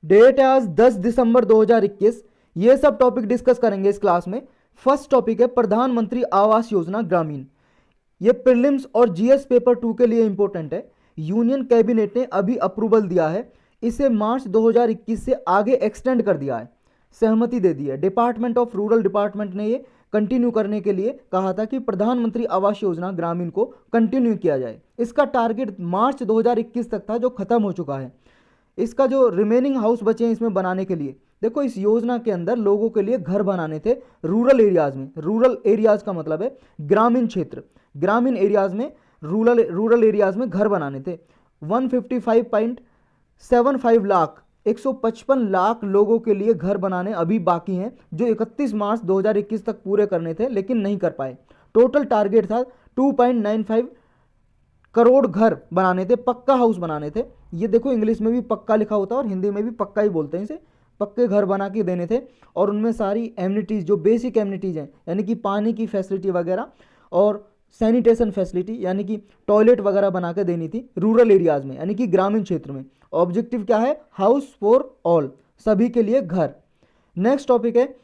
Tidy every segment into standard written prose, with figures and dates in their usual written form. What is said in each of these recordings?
Date है आज 10 दिसंबर 2021। ये सब टॉपिक डिस्कस करेंगे इस क्लास में। फर्स्ट टॉपिक है प्रधानमंत्री आवास योजना ग्रामीण। ये प्रीलिम्स और जीएस पेपर 2 के लिए इंपॉर्टेंट है। यूनियन कैबिनेट ने अभी अप्रूवल दिया है, इसे मार्च 2021 से आगे एक्सटेंड कर दिया है, सहमति दे दी है। डिपार्टमेंट ऑफ रूरल डिपार्टमेंट ने ये कंटिन्यू करने के लिए कहा था कि प्रधानमंत्री आवास योजना ग्रामीण को कंटिन्यू किया जाए। इसका टारगेट मार्च 2021 तक था, जो खत्म हो चुका है। इसका जो रिमेनिंग हाउस बचे हैं इसमें बनाने के लिए, देखो इस योजना के अंदर लोगों के लिए घर बनाने थे रूरल एरियाज में। रूरल एरियाज का मतलब है ग्रामीण क्षेत्र, ग्रामीण एरियाज में रूरल एरियाज में घर बनाने थे। 155.75 लाख 155 लाख लोगों के लिए घर बनाने अभी बाकी हैं, जो 31 मार्च 2021 तक पूरे करने थे लेकिन नहीं कर पाए। टोटल टारगेट था 2.95 करोड़ घर बनाने थे, पक्का हाउस बनाने थे। ये देखो इंग्लिश में भी पक्का लिखा होता है और हिंदी में भी पक्का ही बोलते हैं इसे। पक्के घर बना के देने थे और उनमें सारी एमिनिटीज़, जो बेसिक एमिनिटीज़ हैं, यानी कि पानी की फैसिलिटी वगैरह और सैनिटेशन फैसिलिटी, यानी कि टॉयलेट वगैरह बना के देनी थी रूरल एरियाज़ में, यानी कि ग्रामीण क्षेत्र में। ऑब्जेक्टिव क्या है? हाउस फॉर ऑल, सभी के लिए घर। नेक्स्ट टॉपिक है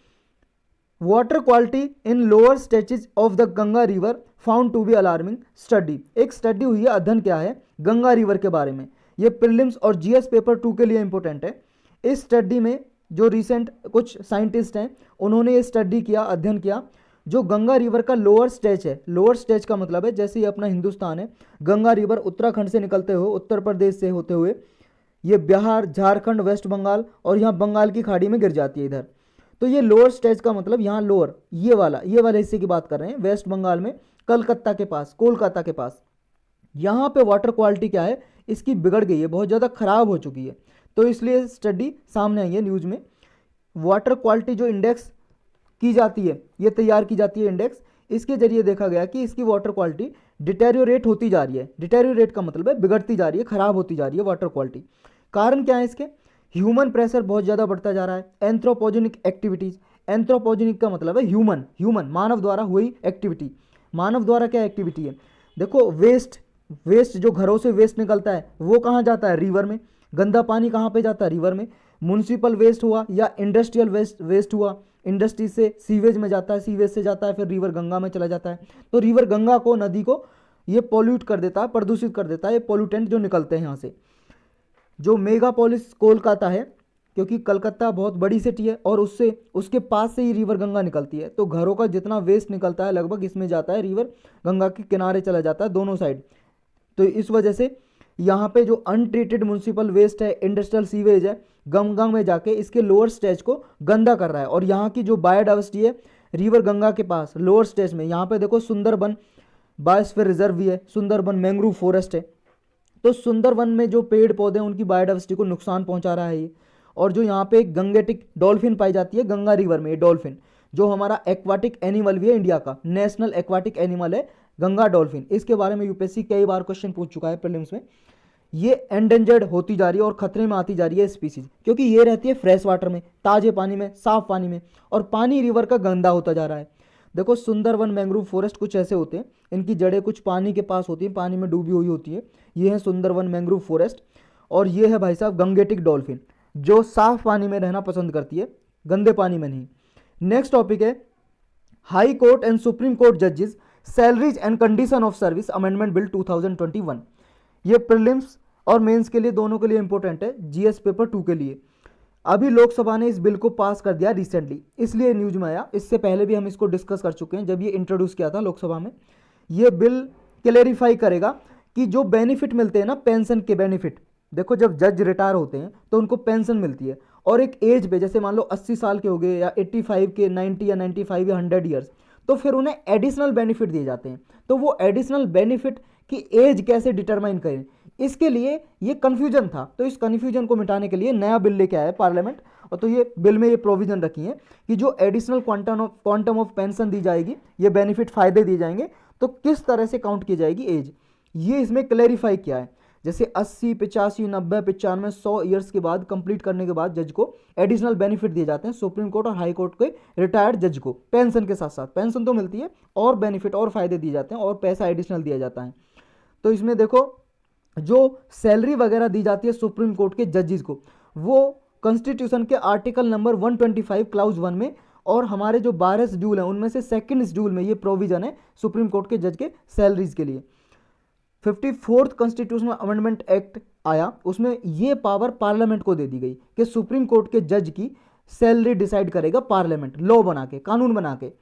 water quality in lower stretches of the Ganga river found to be alarming study. एक स्टडी हुई है, अध्ययन क्या है गंगा रिवर के बारे में। ये प्रीलिम्स और जीएस पेपर 2 के लिए इंपॉर्टेंट है। इस स्टडी में जो रिसेंट कुछ साइंटिस्ट हैं उन्होंने ये स्टडी किया, अध्ययन किया। जो गंगा रिवर का लोअर स्ट्रेच है, लोअर स्ट्रेच का मतलब है जैसे ये अपना हिंदुस्तान है, गंगा रिवर उत्तराखंड से निकलते हुए उत्तर प्रदेश से होते हुए ये बिहार, झारखंड, वेस्ट बंगाल और यहाँ बंगाल की खाड़ी में गिर जाती है इधर। तो ये लोअर स्टेज का मतलब यहाँ लोअर, ये वाले हिस्से की बात कर रहे हैं, वेस्ट बंगाल में कलकत्ता के पास, कोलकाता के पास। यहाँ पे वाटर क्वालिटी क्या है, इसकी बिगड़ गई है, बहुत ज़्यादा खराब हो चुकी है। तो इसलिए स्टडी सामने आई है न्यूज़ में। वाटर क्वालिटी जो इंडेक्स की जाती है, ये तैयार की जाती है इंडेक्स, इसके जरिए देखा गया कि इसकी वाटर क्वालिटी डिटेरियोरेट होती जा रही है। डिटेरियोरेट का मतलब है बिगड़ती जा रही है, खराब होती जा रही है वाटर क्वालिटी। कारण क्या है इसके? ह्यूमन प्रेशर बहुत ज़्यादा बढ़ता जा रहा है। एंथ्रोपोजेनिक एक्टिविटीज़, एंथ्रोपोजेनिक का मतलब है ह्यूमन, मानव द्वारा हुई एक्टिविटी। मानव द्वारा क्या एक्टिविटी है? देखो वेस्ट जो घरों से वेस्ट निकलता है वो कहाँ जाता है? रिवर में। गंदा पानी कहाँ पे जाता है? रिवर में। म्यूनसिपल वेस्ट हुआ या इंडस्ट्रियल वेस्ट हुआ, इंडस्ट्री से सीवेज में जाता है, सीवेज से जाता है फिर रिवर गंगा में चला जाता है। तो रिवर गंगा को, नदी को ये पॉल्यूट कर देता है, प्रदूषित कर देता है, ये पॉल्यूटेंट जो निकलते हैं यहाँ से। जो मेगापोलिस कोलकाता है, क्योंकि कलकत्ता बहुत बड़ी सिटी है और उसके पास से ही रिवर गंगा निकलती है, तो घरों का जितना वेस्ट निकलता है लगभग इसमें जाता है, रिवर गंगा के किनारे चला जाता है दोनों साइड। तो इस वजह से यहाँ पे जो अनट्रीटेड म्यूनसिपल वेस्ट है, इंडस्ट्रियल सीवेज है, गंगा में जाके इसके लोअर स्टेज को गंदा कर रहा है। और यहाँ की जो बायोडाइवर्सिटी है रिवर गंगा के पास लोअर स्टेज में, यहाँ पे देखो सुंदरबन बायोस्फीयर रिजर्व भी है, सुंदरबन मैंग्रोव फॉरेस्ट है। तो सुंदरवन में जो पेड़ पौधे हैं उनकी बायोडाइवर्सिटी को नुकसान पहुंचा रहा है ये। और जो यहाँ पे गंगेटिक डॉल्फिन पाई जाती है गंगा रिवर में, ये डॉल्फिन जो हमारा एक्वाटिक एनिमल भी है, इंडिया का नेशनल एक्वाटिक एनिमल है गंगा डॉल्फिन। इसके बारे में यूपीएससी कई बार क्वेश्चन पूछ चुका है प्रीलिम्स में। ये एंडेंजर्ड होती जा रही है और खतरे में आती जा रही है स्पीसीज, क्योंकि ये रहती है फ्रेश वाटर में, ताजे पानी में, साफ पानी में, और पानी रिवर का गंदा होता जा रहा है। देखो सुंदरवन मैंग्रोव फॉरेस्ट कुछ ऐसे होते हैं, इनकी जड़ें कुछ पानी के पास होती हैं, पानी में डूबी हुई होती है। ये है सुंदरवन मैंग्रोव फॉरेस्ट। और ये है भाई साहब गंगेटिक डॉल्फिन, जो साफ पानी में रहना पसंद करती है, गंदे पानी में नहीं। नेक्स्ट टॉपिक है high court and supreme court जजेस salaries and condition of service amendment bill 2021। ये प्रीलिम्स और मेंस के लिए, दोनों के लिए इंपॉर्टेंट है, जीएस पेपर 2 के लिए। अभी लोकसभा ने इस बिल को पास कर दिया रिसेंटली, इसलिए न्यूज में आया। इससे पहले भी हम इसको डिस्कस कर चुके हैं जब ये इंट्रोड्यूस किया था लोकसभा में। ये बिल क्लेरिफाई करेगा कि जो बेनिफिट मिलते हैं ना, पेंशन के बेनिफिट, देखो जब जज रिटायर होते हैं तो उनको पेंशन मिलती है, और एक एज पे, जैसे मान लो 80 साल के हो गए या 85 के, 90 या 95 या 100 ईयर्स, तो फिर उन्हें एडिशनल बेनिफिट दिए जाते हैं। तो वो एडिशनल बेनिफिट की एज कैसे डिटरमाइन करें, इसके लिए ये कन्फ्यूजन था। तो इस कन्फ्यूजन को मिटाने के लिए नया बिल लेके आया पार्लियामेंट। और तो ये बिल में ये प्रोविजन रखी है कि जो एडिशनल क्वांटम ऑफ पेंशन दी जाएगी, ये बेनिफिट फायदे दिए जाएंगे, तो किस तरह से काउंट की जाएगी एज, ये इसमें क्लैरिफाई किया है। जैसे 80, 85, 90, 95, 100 ईयर्स के बाद कंप्लीट करने के बाद जज को एडिशनल बेनिफिट दिए जाते हैं, सुप्रीम कोर्ट और हाई कोर्ट के रिटायर्ड जज को पेंशन के साथ साथ, पेंशन तो मिलती है और बेनिफिट और फायदे दिए जाते हैं और पैसा एडिशनल दिया जाता है। तो इसमें देखो जो सैलरी वगैरह दी जाती है सुप्रीम कोर्ट के जजेस को, वो कॉन्स्टिट्यूशन के आर्टिकल नंबर 125 क्लाउज 1 में और हमारे जो 12 शेड्यूल हैं उनमें से सेकंड शेड्यूल में ये प्रोविजन है सुप्रीम कोर्ट के जज के सैलरीज के लिए। 54th कॉन्स्टिट्यूशनल अमेंडमेंट एक्ट आया, उसमें ये पावर पार्लियामेंट को दे दी गई कि सुप्रीम कोर्ट के जज की सैलरी डिसाइड करेगा पार्लियामेंट, लॉ बना के, कानून बना के।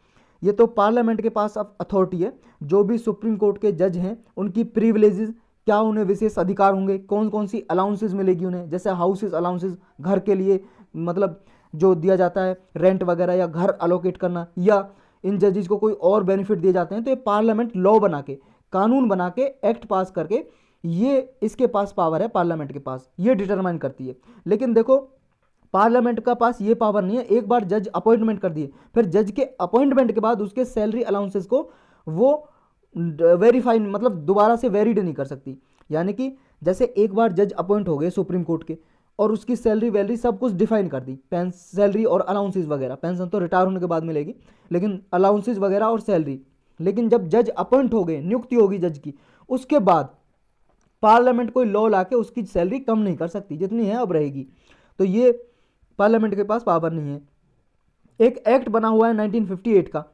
ये तो पार्लियामेंट के पास अब अथॉरिटी है। जो भी सुप्रीम कोर्ट के जज हैं उनकी प्रिविलेजेस क्या, उन्हें विशेष अधिकार होंगे, कौन कौन सी अलाउंसेस मिलेगी उन्हें, जैसे हाउसेस अलाउंसेस, घर के लिए मतलब जो दिया जाता है रेंट वगैरह, या घर अलोकेट करना, या इन जजेस को कोई और बेनिफिट दिए जाते हैं। तो ये पार्लियामेंट लॉ बना के, कानून बना के, एक्ट पास करके, ये इसके पास पावर है पार्लियामेंट के पास, ये डिटरमाइन करती है। लेकिन देखो पार्लियामेंट का पास ये पावर नहीं है। एक बार जज अपॉइंटमेंट कर दिए, फिर जज के अपॉइंटमेंट के बाद उसके सैलरी अलाउंसेस को वो वेरीफाई, मतलब दोबारा से वेरीड नहीं कर सकती। यानी कि जैसे एक बार जज अपॉइंट हो गए सुप्रीम कोर्ट के और उसकी सैलरी वैलरी सब कुछ डिफाइन कर दी, सैलरी और अलाउंसेस वगैरह, पेंशन तो रिटायर होने के बाद मिलेगी, लेकिन अलाउंसेस वगैरह और सैलरी। लेकिन जब जज अपॉइंट हो गए, नियुक्ति होगी जज की, उसके बाद पार्लियामेंट कोई लॉ लाके उसकी सैलरी कम नहीं कर सकती, जितनी है अब रहेगी। तो ये पार्लियामेंट के पास पावर नहीं है। एक एक्ट बना हुआ है 1958 का,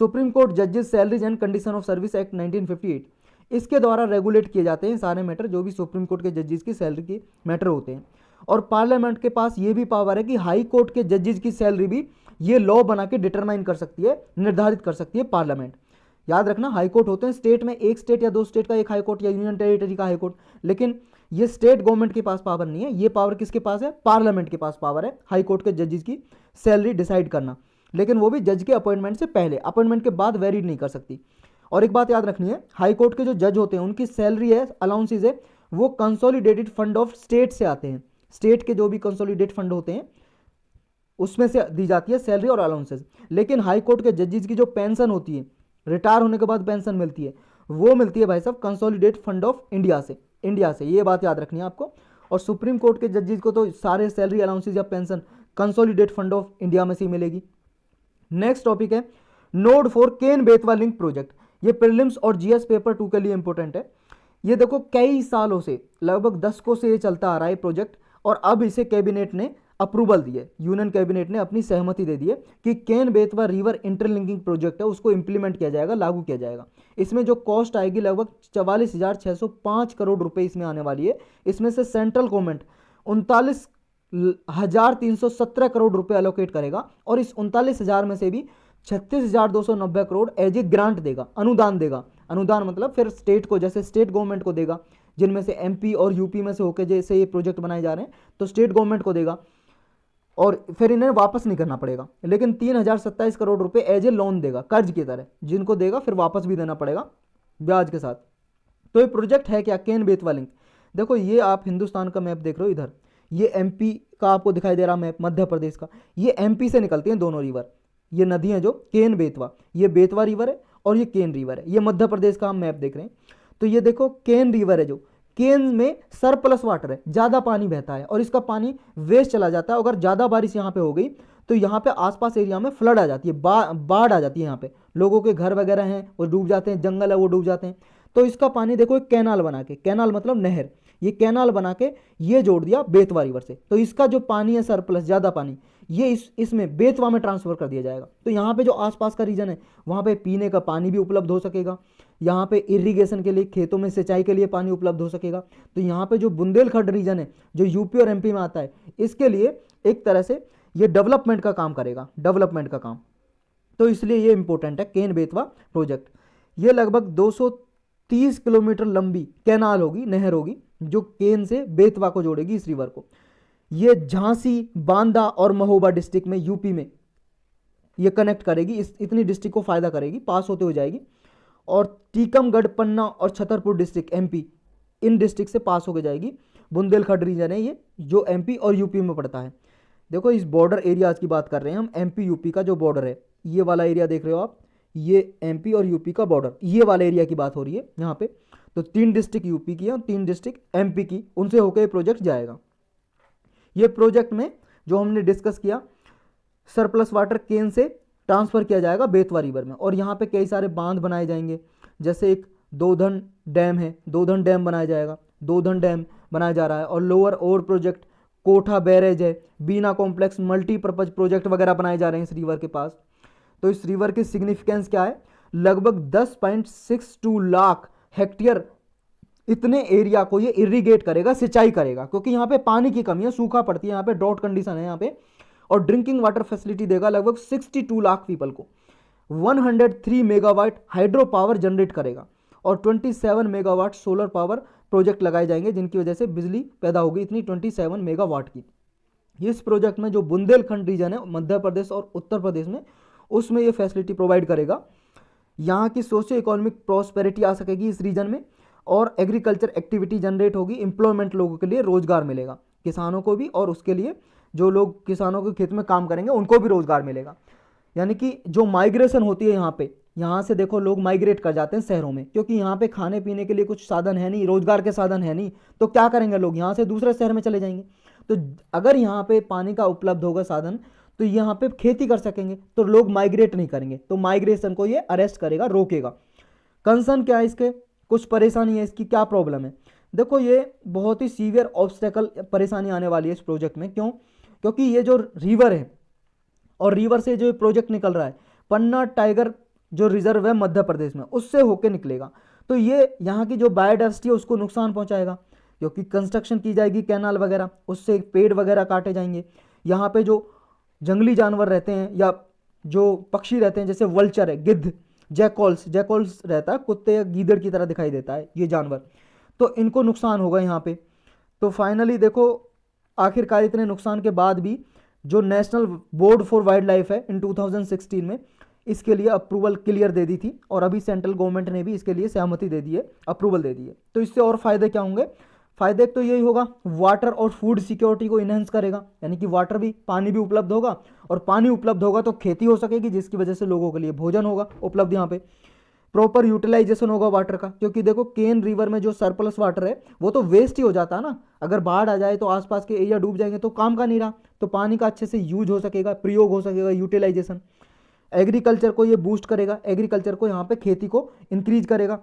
सुप्रीम कोर्ट जजेस salaries and condition of service act 1958। इसके द्वारा रेगुलेट किए जाते हैं सारे मैटर जो भी सुप्रीम कोर्ट के जजेस की सैलरी के मैटर होते हैं। और पार्लियामेंट के पास ये भी पावर है कि हाई कोर्ट के जजेस की सैलरी भी ये लॉ बना के डिटरमाइन कर सकती है, निर्धारित कर सकती है पार्लियामेंट। याद रखना, हाई कोर्ट होते हैं स्टेट में, एक स्टेट या दो स्टेट का एक हाई कोर्ट या यूनियन टेरिटरी का हाई कोर्ट, लेकिन ये स्टेट गवर्नमेंट के पास पावर नहीं है। ये पावर किसके पास है? पार्लियामेंट के पास पावर है हाई कोर्ट के जजेस की सैलरी डिसाइड करना, लेकिन वो भी जज के अपॉइंटमेंट से पहले, अपॉइंटमेंट के बाद वेरीड नहीं कर सकती। और एक बात याद रखनी है, हाई कोर्ट के जो जज होते हैं उनकी सैलरी है, अलाउंसेज है, वो कंसोलिडेटेड फंड ऑफ स्टेट से आते हैं। स्टेट के जो भी कंसोलिडेट फंड होते हैं उसमें से दी जाती है सैलरी और अलाउंसेज। लेकिन हाई कोर्ट के जजेस की जो पेंशन होती है, रिटायर होने के बाद पेंशन मिलती है, वो मिलती है भाई साहब कंसोलिडेट फंड ऑफ इंडिया से, ये बात याद रखनी है आपको। और सुप्रीम कोर्ट के जजेस को तो सारे सैलरी अलाउंसेज या pension consolidate fund of India में से ही मिलेगी। नेक्स्ट टॉपिक है nod for Ken Betwa link project. ये प्रीलिम्स और जीएस पेपर 2 के लिए इंपॉर्टेंट है। ये देखो कई सालों से, लगभग 10 को से ये चलता आ रहा है प्रोजेक्ट, और अब इसे कैबिनेट ने अप्रूवल दी है, यूनियन कैबिनेट ने अपनी सहमति दे दी है कि Ken Betwa river interlinking project है उसको इंप्लीमेंट किया जाएगा, लागू किया जाएगा। इसमें जो कॉस्ट आएगी लगभग 44,605 करोड़ रुपए इसमें आने वाली है। इसमें से सेंट्रल गवर्नमेंट 39,317 करोड़ रुपए अलोकेट करेगा, और इस 39,000 में से भी 36,290 करोड़ एज ए ग्रांट देगा, अनुदान देगा। अनुदान मतलब फिर स्टेट को, जैसे स्टेट गवर्नमेंट को देगा, जिनमें से एमपी और यूपी में से होकर जैसे ये प्रोजेक्ट बनाए जा रहे हैं, तो स्टेट गवर्नमेंट को देगा, और फिर इन्हें वापस नहीं करना पड़ेगा। लेकिन 3,027 करोड़ रुपए एज ए लोन देगा, कर्ज की तरह, जिनको देगा फिर वापस भी देना पड़ेगा ब्याज के साथ। तो ये प्रोजेक्ट है क्या? केन बेतवा लिंक। देखो ये आप हिंदुस्तान का मैप देख रहे हो, इधर ये एमपी का आपको दिखाई दे रहा मैप, मध्य प्रदेश का। ये एमपी से निकलती हैं दोनों रिवर, ये नदी हैं जो केन बेतवा, ये बेतवा रिवर है और ये केन रिवर है। ये मध्य प्रदेश का हम मैप देख रहे हैं। तो ये देखो केन रिवर है, जो केन में सरप्लस वाटर है, ज़्यादा पानी बहता है और इसका पानी वेस्ट चला जाता है। अगर ज़्यादा बारिश यहाँ पे हो गई तो यहाँ पे आसपास एरिया में फ्लड आ जाती है, बाढ़ आ जाती है। यहाँ पे लोगों के घर वगैरह हैं वो डूब जाते हैं, जंगल है वो डूब जाते हैं। तो इसका पानी देखो एक कैनाल बना के, कैनाल मतलब नहर, ये कैनाल बना के ये जोड़ दिया बेतवा रिवर से। तो इसका जो पानी है सरप्लस, ज़्यादा पानी, ये इसमें बेतवा में ट्रांसफर कर दिया जाएगा। तो यहाँ पे जो आसपास का रीजन है वहाँ पे पीने का पानी भी उपलब्ध हो सकेगा, यहाँ पे इरिगेशन के लिए, खेतों में सिंचाई के लिए पानी उपलब्ध हो सकेगा। तो यहाँ पे जो बुंदेलखंड रीजन है जो यूपी और एमपी में आता है, इसके लिए एक तरह से ये डेवलपमेंट का काम करेगा, डेवलपमेंट का काम। तो इसलिए ये इंपॉर्टेंट है केन बेतवा प्रोजेक्ट। ये लगभग 230 किलोमीटर लंबी कैनाल होगी, नहर होगी, जो केन से बेतवा को जोड़ेगी, इस रिवर को। ये झांसी, बांदा और महोबा डिस्ट्रिक्ट में, यूपी में ये कनेक्ट करेगी, इस इतनी डिस्ट्रिक्ट को फायदा करेगी, पास होते हो जाएगी। और टीकमगढ़, पन्ना और छतरपुर डिस्ट्रिक्ट एमपी, इन डिस्ट्रिक्ट से पास होकर जाएगी। बुंदेलखंड रीजन है ये, जो एमपी और यूपी में पड़ता है। देखो इस बॉर्डर एरियाज की बात कर रहे हैं हम, एमपी यूपी का जो बॉर्डर है, ये वाला एरिया देख रहे हो आप, ये एमपी और यूपी का बॉर्डर, ये वाले एरिया की बात हो रही है यहाँ पे। तो 3 डिस्ट्रिक्ट यूपी की और 3 डिस्ट्रिक्ट एमपी की, उनसे होकर ये प्रोजेक्ट जाएगा। ये प्रोजेक्ट में जो हमने डिस्कस किया, सरप्लस वाटर केन से ट्रांसफर किया जाएगा बेतवा रिवर में, और यहाँ पे कई सारे बांध बनाए जाएंगे। जैसे एक दोधन डैम है, दोधन डैम बनाया जाएगा, दोधन डैम बनाया जा रहा है। और लोअर ओवर प्रोजेक्ट कोठा बैरेज है, बीना कॉम्प्लेक्स, मल्टीपर्पज प्रोजेक्ट वगैरह बनाए जा रहे हैं इस रिवर के पास। तो इस रिवर की सिग्निफिकेंस क्या है, लगभग 10.62 लाख हेक्टेयर इतने एरिया को ये इरिगेट करेगा, सिंचाई करेगा, क्योंकि यहाँ पे पानी की कमी है, सूखा पड़ती है यहाँ पे, ड्रॉट कंडीशन है यहाँ पे। और ड्रिंकिंग वाटर फैसिलिटी देगा लगभग 62 लाख पीपल को। 103 मेगावाट हाइड्रो पावर जनरेट करेगा और 27 मेगावाट सोलर पावर प्रोजेक्ट लगाए जाएंगे, जिनकी वजह से बिजली पैदा होगी इतनी 27 मेगावाट की। इस प्रोजेक्ट में जो बुंदेलखंड रीजन है मध्य प्रदेश और उत्तर प्रदेश में, उसमें ये फैसिलिटी प्रोवाइड करेगा। यहाँ की सोशियो इकोनॉमिक प्रॉस्पेरिटी आ सकेगी इस रीजन में, और एग्रीकल्चर एक्टिविटी जनरेट होगी, एम्प्लॉयमेंट लोगों के लिए रोजगार मिलेगा, किसानों को भी, और उसके लिए जो लोग किसानों के खेत में काम करेंगे उनको भी रोजगार मिलेगा। यानी कि जो माइग्रेशन होती है यहाँ पे, यहाँ से देखो लोग माइग्रेट कर जाते हैं शहरों में, क्योंकि यहाँ पे खाने पीने के लिए कुछ साधन है नहीं, रोजगार के साधन है नहीं, तो क्या करेंगे लोग, यहाँ से दूसरे शहर में चले जाएंगे। तो अगर यहाँ पे पानी का उपलब्ध होगा साधन, तो यहाँ पे खेती कर सकेंगे, तो लोग माइग्रेट नहीं करेंगे, तो माइग्रेशन को ये अरेस्ट करेगा, रोकेगा। कंसर्न क्या है इसके, कुछ परेशानी है इसकी, क्या प्रॉब्लम है, देखो ये बहुत ही सीवियर ऑब्स्टेकल परेशानी आने वाली है इस प्रोजेक्ट में। क्यों, क्योंकि ये जो रिवर है और रिवर से जो प्रोजेक्ट निकल रहा है, पन्ना टाइगर जो रिजर्व है मध्य प्रदेश में, उससे होके निकलेगा, तो ये यहाँ की जो बायोडाइवर्सिटी है उसको नुकसान पहुंचाएगा, क्योंकि कंस्ट्रक्शन की जाएगी कैनाल वगैरह, उससे पेड़ वगैरह काटे जाएंगे। यहाँ पे जो जंगली जानवर रहते हैं या जो पक्षी रहते हैं, जैसे वल्चर है, गिद्ध, जैकॉल्स रहता है, कुत्ते या गीदड़ की तरह दिखाई देता है ये जानवर, तो इनको नुकसान होगा यहाँ पे। तो फाइनली देखो, आखिरकार इतने नुकसान के बाद भी जो national board for wild life है इन 2016 में इसके लिए अप्रूवल क्लियर दे दी थी, और अभी सेंट्रल गवर्नमेंट ने भी इसके लिए सहमति दे दी है, अप्रूवल दे दी है। तो इससे और फायदे क्या होंगे, फायदे तो यही होगा, वाटर और फूड सिक्योरिटी को इनहेंस करेगा, यानी कि वाटर भी, पानी भी उपलब्ध होगा, और पानी उपलब्ध होगा तो खेती हो सकेगी, जिसकी वजह से लोगों के लिए भोजन होगा उपलब्ध यहाँ पे। प्रॉपर यूटिलाइजेशन होगा वाटर का, क्योंकि देखो केन रिवर में जो सरप्लस वाटर है वो तो वेस्ट ही हो जाता है ना, अगर बाढ़ आ जाए तो आसपास के एरिया डूब जाएंगे तो काम का नहीं रहा, तो पानी का अच्छे से यूज हो सकेगा, प्रयोग हो सकेगा, यूटिलाइजेशन। एग्रीकल्चर को ये बूस्ट करेगा, एग्रीकल्चर को यहाँ पे खेती को इंक्रीज करेगा,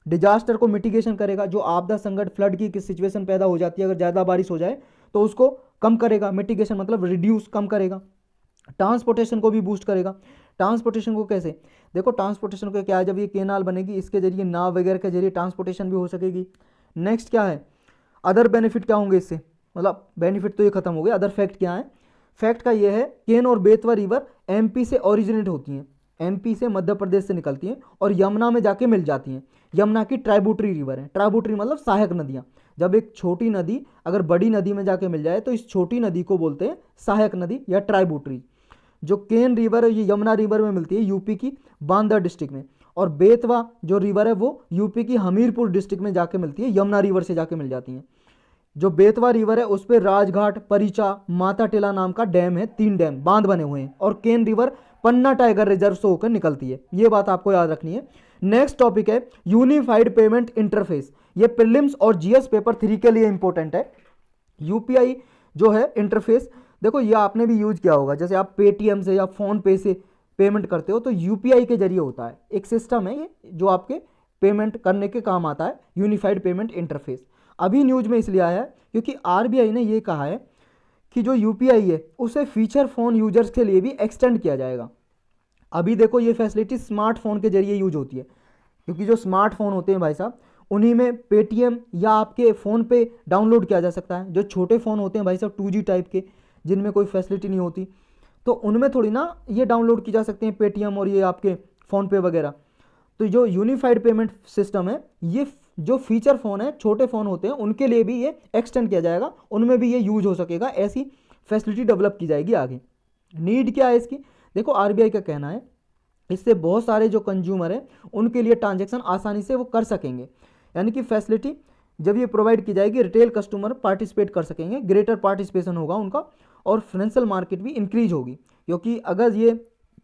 डिजास्टर को मिटिगेशन करेगा, जो आपदा संकट फ्लड की सिचुएशन पैदा हो जाती है अगर ज़्यादा बारिश हो जाए तो उसको कम करेगा, मिटिगेशन मतलब रिड्यूस, कम करेगा। ट्रांसपोर्टेशन को भी बूस्ट करेगा। ट्रांसपोर्टेशन को कैसे, देखो ट्रांसपोर्टेशन को क्या है, जब ये केनाल बनेगी इसके जरिए नाव वगैरह के जरिए ट्रांसपोर्टेशन भी हो सकेगी। नेक्स्ट क्या है, अदर बेनिफिट क्या होंगे इससे, मतलब बेनिफिट तो ये खत्म हो गया, अदर फैक्ट क्या है, फैक्ट का ये है केन और बेतवा रिवर एमपी से ओरिजिनेट होती हैं, एमपी से मध्य प्रदेश से निकलती हैं और यमुना में जाके मिल जाती हैं। यमुना की ट्राइब्यूटरी रिवर है, ट्राइब्यूटरी मतलब सहायक नदियाँ, जब एक छोटी नदी अगर बड़ी नदी में जाके मिल जाए तो इस छोटी नदी को बोलते हैं सहायक नदी या ट्राइब्यूटरी। जो केन रिवर है ये यमुना रिवर में मिलती है यूपी की बांदा डिस्ट्रिक्ट में, और बेतवा जो रिवर है वो यूपी की हमीरपुर डिस्ट्रिक्ट में जाके मिलती है, यमुना रिवर से जाके मिल जाती हैं। जो बेतवा रिवर है उस पर राजघाट, परिचा, माता टिला नाम का डैम है, 3 डैम बांध बने हुए हैं, और केन रिवर पन्ना टाइगर रिजर्व से होकर निकलती है, ये बात आपको याद रखनी है। नेक्स्ट टॉपिक है यूनिफाइड पेमेंट इंटरफेस, ये प्रीलिम्स और जीएस पेपर 3 के लिए इंपॉर्टेंट है। यूपीआई जो है इंटरफेस, देखो ये आपने भी यूज किया होगा, जैसे आप पेटीएम से या फोन पे से पेमेंट करते हो तो यूपीआई के जरिए होता है, एक सिस्टम है ये जो आपके पेमेंट करने के काम आता है, यूनिफाइड पेमेंट इंटरफेस। अभी न्यूज में इसलिए आया है क्योंकि आरबीआई ने ये कहा है कि जो यूपीआई है उसे फीचर फोन यूजर्स के लिए भी एक्सटेंड किया जाएगा। अभी देखो ये फैसिलिटी स्मार्टफोन के जरिए यूज होती है, क्योंकि जो स्मार्टफोन होते हैं भाई साहब उन्हीं में पेटीएम या आपके फ़ोन पे डाउनलोड किया जा सकता है। जो छोटे फ़ोन होते हैं भाई साहब 2G टाइप के, जिनमें कोई फैसिलिटी नहीं होती, तो उनमें थोड़ी ना ये डाउनलोड की जा सकते हैं पेटीएम और ये आपके फ़ोन पे वगैरह। तो जो यूनिफाइड पेमेंट सिस्टम है, ये जो फीचर फ़ोन है, छोटे फ़ोन होते हैं, उनके लिए भी ये एक्सटेंड किया जाएगा, उनमें भी ये यूज हो सकेगा, ऐसी फैसिलिटी डेवलप की जाएगी आगे। नीड क्या है इसकी, देखो आरबीआई का कहना है इससे बहुत सारे जो कंज्यूमर हैं उनके लिए ट्रांजैक्शन आसानी से वो कर सकेंगे, यानी कि फैसिलिटी जब ये प्रोवाइड की जाएगी रिटेल कस्टमर पार्टिसिपेट कर सकेंगे, ग्रेटर पार्टिसिपेशन होगा उनका, और फाइनेंशियल मार्केट भी इंक्रीज होगी, क्योंकि अगर ये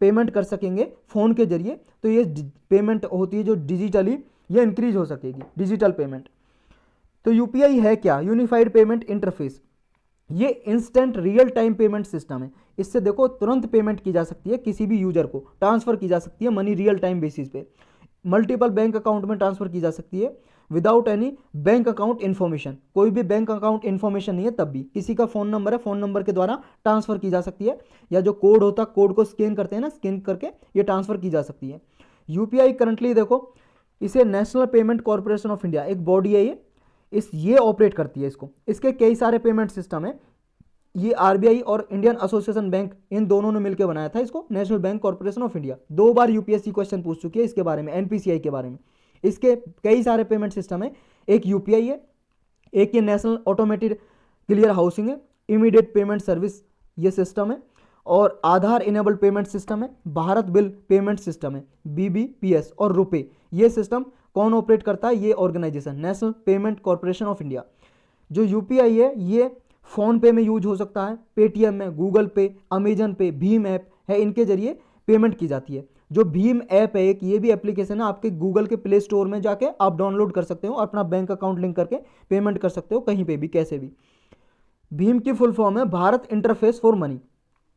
पेमेंट कर सकेंगे फ़ोन के जरिए तो ये पेमेंट होती है जो डिजिटली ये इंक्रीज हो सकेगी, डिजिटल पेमेंट। तो यूपीआई है क्या, यूनिफाइड पेमेंट इंटरफेस, ये instant real time payment system है। इससे देखो तुरंत पेमेंट की जा सकती है, किसी भी यूजर को ट्रांसफ़र की जा सकती है मनी रियल टाइम बेसिस पे, मल्टीपल बैंक अकाउंट में ट्रांसफ़र की जा सकती है, without any bank account information, कोई भी बैंक अकाउंट इन्फॉर्मेशन नहीं है तब भी किसी का फ़ोन नंबर है, फ़ोन नंबर के द्वारा ट्रांसफ़र की जा सकती है, या जो कोड होता है कोड को स्कैन करते हैं ना, स्कैन करके ये ट्रांसफ़र की जा सकती है। यूपीआई करंटली देखो इसे national payment corporation of India एक बॉडी है ये ऑपरेट करती है इसको। इसके कई सारे पेमेंट सिस्टम है, ये आरबीआई और इंडियन एसोसिएशन बैंक इन दोनों ने मिलकर बनाया था इसको, national bank corporation of India. 2 bar UPSC question पूछ चुकी है इसके बारे में, एनपीसीआई के बारे में। इसके कई सारे पेमेंट सिस्टम है, एक यूपीआई है, एक ये नेशनल ऑटोमेटेड क्लियर हाउसिंग है, इमीडिएट पेमेंट सर्विस ये सिस्टम है, और आधार इनेबल्ड पेमेंट सिस्टम है, भारत बिल पेमेंट सिस्टम है, बीबीपीएस और रुपे। ये सिस्टम कौन ऑपरेट करता है? ये organisation national payment corporation of India. जो यूपीआई है ये फ़ोन पे में यूज हो सकता है, पेटीएम में, गूगल पे, अमेजन पे, भीम ऐप है, इनके जरिए पेमेंट की जाती है। जो भीम ऐप है एक, ये भी एप्लीकेशन है, आपके गूगल के प्ले स्टोर में जाके आप डाउनलोड कर सकते हो और अपना बैंक अकाउंट लिंक करके पेमेंट कर सकते हो कहीं पे भी कैसे भी। भीम की फुल फॉर्म है भारत इंटरफेस फॉर मनी।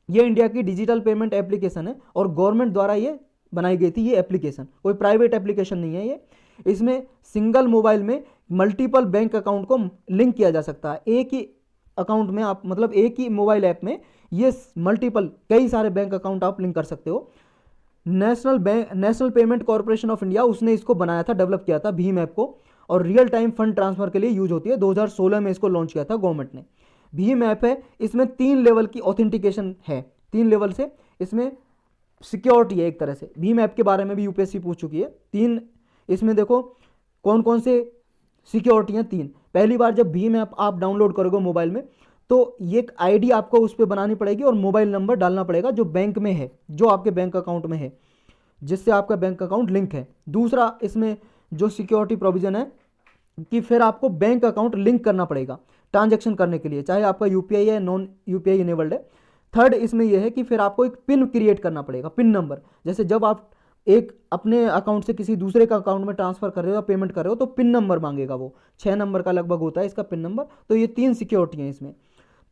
ये इंडिया की डिजिटल पेमेंट एप्लीकेशन है और गवर्नमेंट द्वारा ये बनाई गई थी ये एप्लीकेशन, कोई प्राइवेट एप्लीकेशन नहीं है ये। इसमें सिंगल मोबाइल में मल्टीपल बैंक अकाउंट को लिंक किया जा सकता है। एक ही अकाउंट में आप मतलब एक ही मोबाइल ऐप में ये मल्टीपल कई सारे बैंक अकाउंट आप लिंक कर सकते हो। National payment corporation of India उसने इसको बनाया था, डेवलप किया था भीम ऐप को, और रियल टाइम फंड ट्रांसफर के लिए यूज होती है। 2016 में इसको लॉन्च किया था गवर्नमेंट ने। भीम ऐप है, इसमें 3 लेवल की ऑथेंटिकेशन है, 3 लेवल से इसमें सिक्योरिटी है एक तरह से। भीम ऐप के बारे में भी यूपीएससी पूछ चुकी है। 3 इसमें देखो कौन कौन से सिक्योरिटी हैं 3। पहली बार जब भीम ऐप आप डाउनलोड करोगे मोबाइल में तो ये एक आईडी आपको उस पर बनानी पड़ेगी और मोबाइल नंबर डालना पड़ेगा जो बैंक में है, जो आपके बैंक अकाउंट में है, जिससे आपका बैंक अकाउंट लिंक है। दूसरा इसमें जो सिक्योरिटी प्रोविजन है कि फिर आपको बैंक अकाउंट लिंक करना पड़ेगा ट्रांजैक्शन करने के लिए, चाहे आपका यूपीआई है नॉन यूपीआई इनेबल्ड है। थर्ड इसमें यह है कि फिर आपको एक पिन क्रिएट करना पड़ेगा, पिन नंबर। जैसे जब आप एक अपने अकाउंट से किसी दूसरे का अकाउंट में ट्रांसफर कर रहे हो या पेमेंट कर रहे हो तो पिन नंबर मांगेगा, वो 6 नंबर का लगभग होता है इसका पिन नंबर। तो ये 3 सिक्योरिटी हैं इसमें।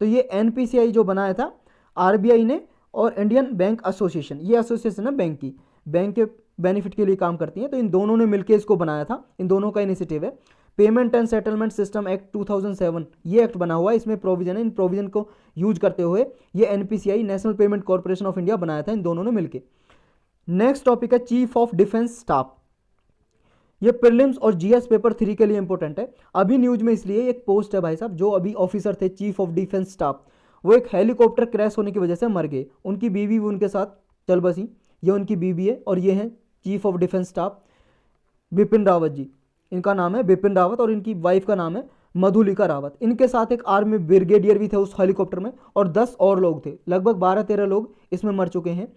तो ये एनपीसीआई जो बनाया था आरबीआई ने और इंडियन बैंक एसोसिएशन, ये एसोसिएशन है बैंक की, बैंक के बेनिफिट के लिए काम करती है, तो इन दोनों ने मिलकर इसको बनाया था। इन दोनों का इनिशिएटिव है। Payment and settlement system act 2007 ये एक्ट बना हुआ है, इसमें प्रोविजन है। इन प्रोविजन को यूज करते हुए ये NPCI national payment corporation of India बनाया था इन दोनों ने मिलकर। नेक्स्ट टॉपिक है चीफ ऑफ डिफेंस स्टाफ। ये प्रीलिम्स और जीएस पेपर 3 के लिए इंपॉर्टेंट है। अभी न्यूज में इसलिए एक पोस्ट है भाई साहब, जो अभी ऑफिसर थे चीफ ऑफ डिफेंस स्टाफ, वो एक हेलीकॉप्टर क्रैश होने की वजह से मर गए। उनकी बीवी भी उनके साथ चल बसी। ये उनकी बीवी है और ये हैं chief of defence staff Bipin Rawat ji, इनका नाम है बिपिन रावत और इनकी वाइफ का नाम है मधुलिका रावत। इनके साथ एक आर्मी ब्रिगेडियर भी थे उस हेलीकॉप्टर में और 10 और लोग थे। लगभग 12-13 लोग इसमें मर चुके हैं।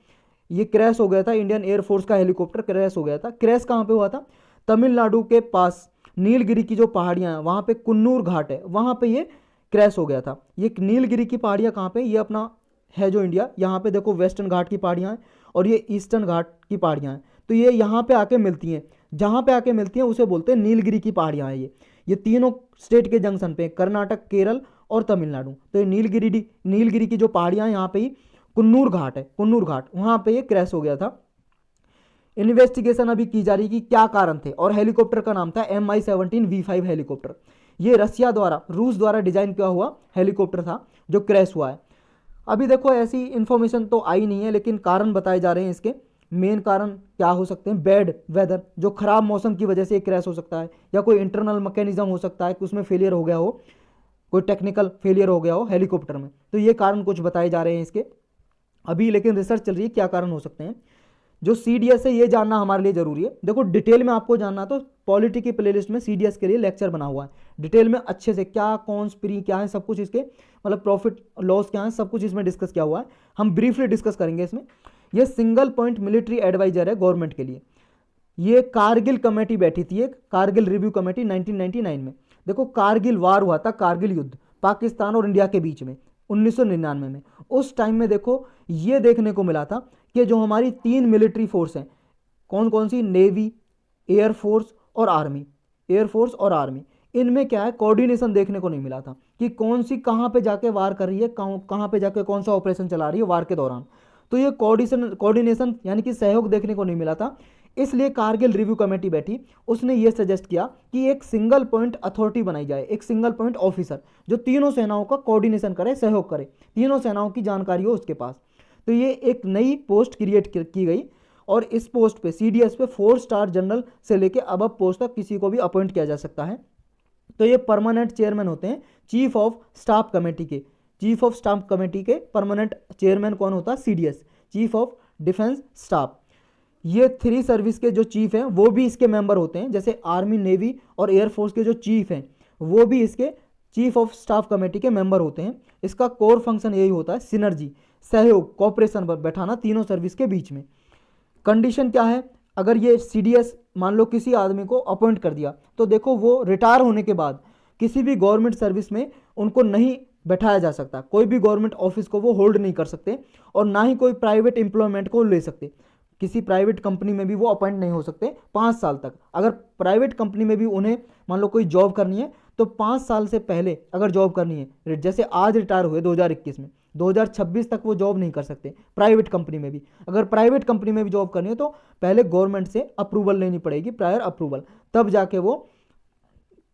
ये क्रैश हो गया था, इंडियन एयरफोर्स का हेलीकॉप्टर क्रैश हो गया था। क्रैश कहाँ पे हुआ था? तमिलनाडु के पास नीलगिरी की जो पहाड़ियाँ हैं वहाँ पे कुन्नूर घाट है, वहाँ पे ये क्रैश हो गया था। ये नीलगिरी की पहाड़ियाँ कहाँ पे? ये अपना है जो इंडिया, यहाँ पे देखो वेस्टर्न घाट की पहाड़ियाँ हैं और ये ईस्टर्न घाट की पहाड़ियाँ हैं। तो ये यहाँ पे आके मिलती हैं, जहाँ पे आके मिलती हैं उसे बोलते हैं नीलगिरी की पहाड़ियाँ हैं। ये तीनों स्टेट के जंक्शन पे, कर्नाटक, केरल और तमिलनाडु। तो ये नीलगिरी की जो पहाड़ियाँ हैं यहाँ पे ही कुन्नूर घाट है, कुन्नूर घाट, वहाँ पे ये क्रैश हो गया था। इन्वेस्टिगेशन अभी की जा रही कि क्या कारण थे, और हेलीकॉप्टर का नाम था MI-17V5 हेलीकॉप्टर। ये रूस द्वारा डिजाइन किया हुआ हेलीकॉप्टर था जो क्रैश हुआ है। अभी देखो ऐसी इंफॉर्मेशन तो आई नहीं है, लेकिन कारण बताए जा रहे हैं इसके। मेन कारण क्या हो सकते हैं? बैड वेदर, जो खराब मौसम की वजह से क्रैश हो सकता है, या कोई इंटरनल मैकेनिज्म हो सकता है कि उसमें फेलियर हो गया हो, कोई टेक्निकल फेलियर हो गया हो हेलीकॉप्टर में। तो ये कारण कुछ बताए जा रहे हैं इसके अभी, लेकिन रिसर्च चल रही है क्या कारण हो सकते हैं। जो सीडीएस है ये जानना हमारे लिए जरूरी है। देखो डिटेल में आपको जानना तो पॉलिटी की प्लेलिस्ट में सीडीएस के लिए लेक्चर बना हुआ है, डिटेल में अच्छे से क्या कॉन्स प्री क्या है सब कुछ, इसके मतलब प्रॉफिट लॉस क्या है सब कुछ इसमें डिस्कस किया हुआ है। हम ब्रीफली डिस्कस करेंगे इसमें। ये सिंगल पॉइंट मिलिट्री एडवाइजर है गवर्नमेंट के लिए। ये कारगिल कमेटी बैठी थी, एक कारगिल रिव्यू कमेटी 1999 में। देखो कारगिल वार हुआ था, कारगिल युद्ध पाकिस्तान और इंडिया के बीच में 1999 में। उस टाइम में देखो ये देखने को मिला था कि जो हमारी 3 मिलिट्री फोर्स हैं, कौन कौन सी? नेवी, एयरफोर्स और आर्मी, एयरफोर्स और आर्मी, इनमें क्या है कोऑर्डिनेशन देखने को नहीं मिला था कि कौन सी कहाँ पे जाके वार कर रही है, कहाँ पे जाके कौन सा ऑपरेशन चला रही है वार के दौरान। तो ये कोऑर्डिनेशन यानी कि सहयोग देखने को नहीं मिला था। इसलिए कारगिल रिव्यू कमेटी बैठी, उसने ये सजेस्ट किया कि एक सिंगल पॉइंट अथॉरिटी बनाई जाए, एक सिंगल पॉइंट ऑफिसर जो तीनों सेनाओं का कोऑर्डिनेशन करे, सहयोग करे, तीनों सेनाओं की जानकारी हो उसके पास। तो ये एक नई पोस्ट क्रिएट की गई और इस पोस्ट पे सीडीएस पे 4 स्टार जनरल से लेके अब पोस्ट तक किसी को भी अपॉइंट किया जा सकता है। तो ये परमानेंट चेयरमैन होते हैं चीफ ऑफ स्टाफ कमेटी के। चीफ ऑफ स्टाफ कमेटी के परमानेंट चेयरमैन कौन होता है? CDS, chief of defence staff. ये 3 सर्विस के जो चीफ हैं वो भी इसके मेंबर होते हैं, जैसे आर्मी, नेवी और एयरफोर्स के जो चीफ हैं वो भी इसके चीफ ऑफ स्टाफ कमेटी के मेंबर होते हैं। इसका कोर फंक्शन यही होता है सिनर्जी, सहयोग, कॉपरेशन बैठाना तीनों सर्विस के बीच में। कंडीशन क्या है? अगर ये सीडीएस मान लो किसी आदमी को अपॉइंट कर दिया तो देखो वो रिटायर होने के बाद किसी भी गवर्नमेंट सर्विस में उनको नहीं बैठाया जा सकता, कोई भी गवर्नमेंट ऑफिस को वो होल्ड नहीं कर सकते और ना ही कोई प्राइवेट एम्प्लॉयमेंट को ले सकते, किसी प्राइवेट कंपनी में भी वो अपॉइंट नहीं हो सकते 5 साल तक। अगर प्राइवेट कंपनी में भी उन्हें मान लो कोई जॉब करनी है तो 5 साल से पहले अगर जॉब करनी है, जैसे आज रिटायर हुए 2021 में, 2026 तक वो जॉब नहीं कर सकते प्राइवेट कंपनी में भी। अगर प्राइवेट कंपनी में भी जॉब करनी है तो पहले गवर्नमेंट से अप्रूवल लेनी पड़ेगी, प्रायर अप्रूवल, तब जाके वो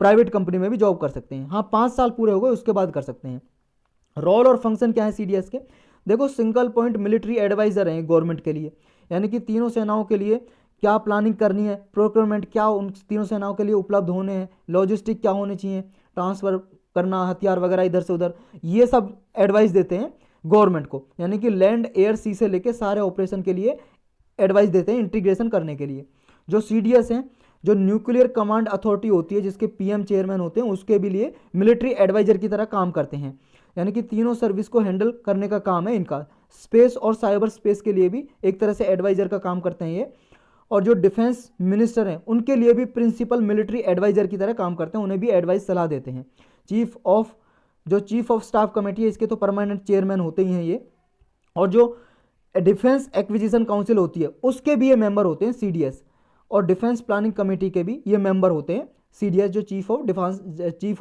प्राइवेट कंपनी में भी जॉब कर सकते हैं। हाँ, 5 साल पूरे हो गए उसके बाद कर सकते हैं। रोल और फंक्शन क्या है सीडीएस के? देखो, सिंगल पॉइंट मिलिट्री एडवाइजर हैं गवर्नमेंट के लिए, यानी कि तीनों सेनाओं के लिए क्या प्लानिंग करनी है, प्रोक्योरमेंट क्या उन तीनों सेनाओं के लिए उपलब्ध होने हैं, लॉजिस्टिक क्या होने चाहिए, ट्रांसफ़र करना हथियार वगैरह इधर से उधर, ये सब एडवाइस देते हैं गवर्नमेंट को। यानी कि लैंड, एयर, सी से लेके सारे ऑपरेशन के लिए एडवाइस देते हैं इंटीग्रेशन करने के लिए। जो सीडीएस हैं, जो न्यूक्लियर कमांड अथॉरिटी होती है जिसके पीएम चेयरमैन होते हैं, उसके भी लिए मिलिट्री एडवाइजर की तरह काम करते हैं। यानी कि तीनों सर्विस को हैंडल करने का काम है इनका। स्पेस और साइबर स्पेस के लिए भी एक तरह से एडवाइजर का काम करते हैं ये। और जो डिफेंस मिनिस्टर हैं उनके लिए भी प्रिंसिपल मिलिट्री एडवाइजर की तरह काम करते हैं, उन्हें भी एडवाइस सलाह देते हैं। चीफ ऑफ स्टाफ कमेटी है इसके तो परमानेंट चेयरमैन होते ही हैं ये। और जो डिफेंस एक्विजिशन काउंसिल होती है उसके भी ये मेंबर होते हैं सीडीएस, और डिफेंस प्लानिंग कमेटी के भी ये मेंबर होते हैं सीडीएस, जो चीफ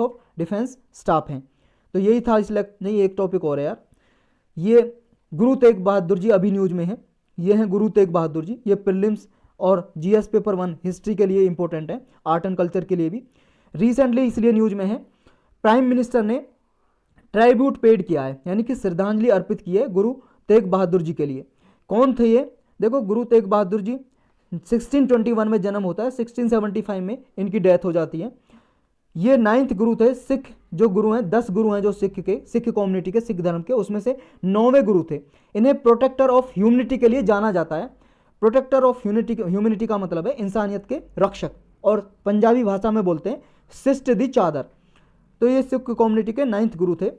ऑफ डिफेंस स्टाफ हैं। तो यही था इस नहीं, एक टॉपिक और है यार, ये गुरु तेग बहादुर जी अभी न्यूज में है। ये हैं गुरु तेग बहादुर जी, ये प्रीलिम्स और जीएस पेपर 1 हिस्ट्री के लिए इंपॉर्टेंट है, आर्ट एंड कल्चर के लिए भी। रिसेंटली इसलिए न्यूज में है, प्राइम मिनिस्टर ने ट्राइब्यूट पेड किया है, यानी कि श्रद्धांजलि अर्पित की है गुरु तेग बहादुर जी के लिए। कौन थे ये? देखो, गुरु तेग बहादुर जी 1621 में जन्म होता है, 1675 में इनकी डेथ हो जाती है। ये 9th गुरु थे। सिख जो गुरु हैं, 10 गुरु हैं जो सिख कम्युनिटी के, सिख धर्म के, उसमें से 9वें गुरु थे। इन्हें प्रोटेक्टर ऑफ ह्यूमनिटी के लिए जाना जाता है। प्रोटेक्टर ऑफ ह्यूमनिटी का मतलब है इंसानियत के रक्षक, और पंजाबी भाषा में बोलते हैं सिस्ट दी चादर। तो ये सिख कम्युनिटी के 9th गुरु थे।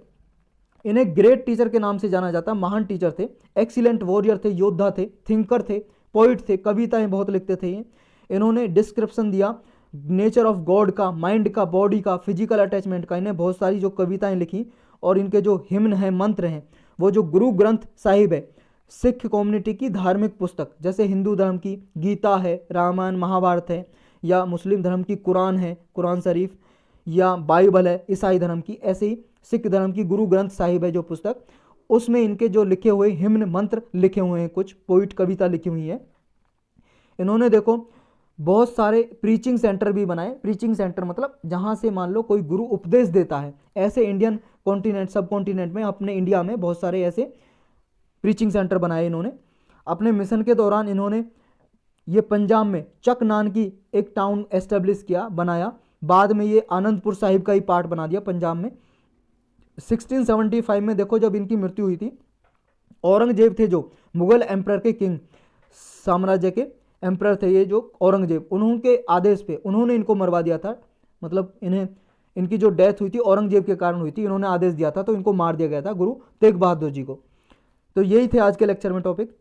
इन्हें ग्रेट टीचर के नाम से जाना जाता, महान टीचर थे, एक्सीलेंट वॉरियर थे, योद्धा थे, थिंकर थे, पोइट थे, कविताएं बहुत लिखते थे ये। इन्होंने डिस्क्रिप्शन दिया नेचर ऑफ गॉड का, माइंड का, बॉडी का, फिजिकल अटैचमेंट का। इन्हें बहुत सारी जो कविताएं लिखी, और इनके जो हिम्न हैं, मंत्र हैं, वो जो गुरु ग्रंथ साहिब है, सिख कम्युनिटी की धार्मिक पुस्तक, जैसे हिंदू धर्म की गीता है, रामायण महाभारत है, या मुस्लिम धर्म की कुरान है, कुरान शरीफ, या बाइबल है ईसाई धर्म की, ऐसे ही सिख धर्म की गुरु ग्रंथ साहिब है जो पुस्तक, उसमें इनके जो लिखे हुए हिम्न मंत्र लिखे हुए हैं, कुछ पोइट कविता लिखी हुई है। इन्होंने देखो बहुत सारे प्रीचिंग सेंटर भी बनाए। प्रीचिंग सेंटर मतलब जहाँ से मान लो कोई गुरु उपदेश देता है, ऐसे इंडियन कॉन्टिनेंट, सब कॉन्टिनेंट में, अपने इंडिया में बहुत सारे ऐसे प्रीचिंग सेंटर बनाए इन्होंने। अपने मिशन के दौरान इन्होंने ये पंजाब में चक नान की एक टाउन एस्टेब्लिश किया, बनाया। बाद में ये आनंदपुर साहिब का ही पार्ट बना दिया पंजाब में। 1675 में देखो जब इनकी मृत्यु हुई थी, औरंगजेब थे जो मुगल एम्परर के किंग, साम्राज्य के एम्परर थे ये जो औरंगजेब, उन्होंने आदेश पे उन्होंने इनको मरवा दिया था। मतलब इनकी जो डेथ हुई थी औरंगजेब के कारण हुई थी, इन्होंने आदेश दिया था, तो इनको मार दिया गया था गुरु तेग बहादुर जी को। तो यही थे आज के लेक्चर में टॉपिक।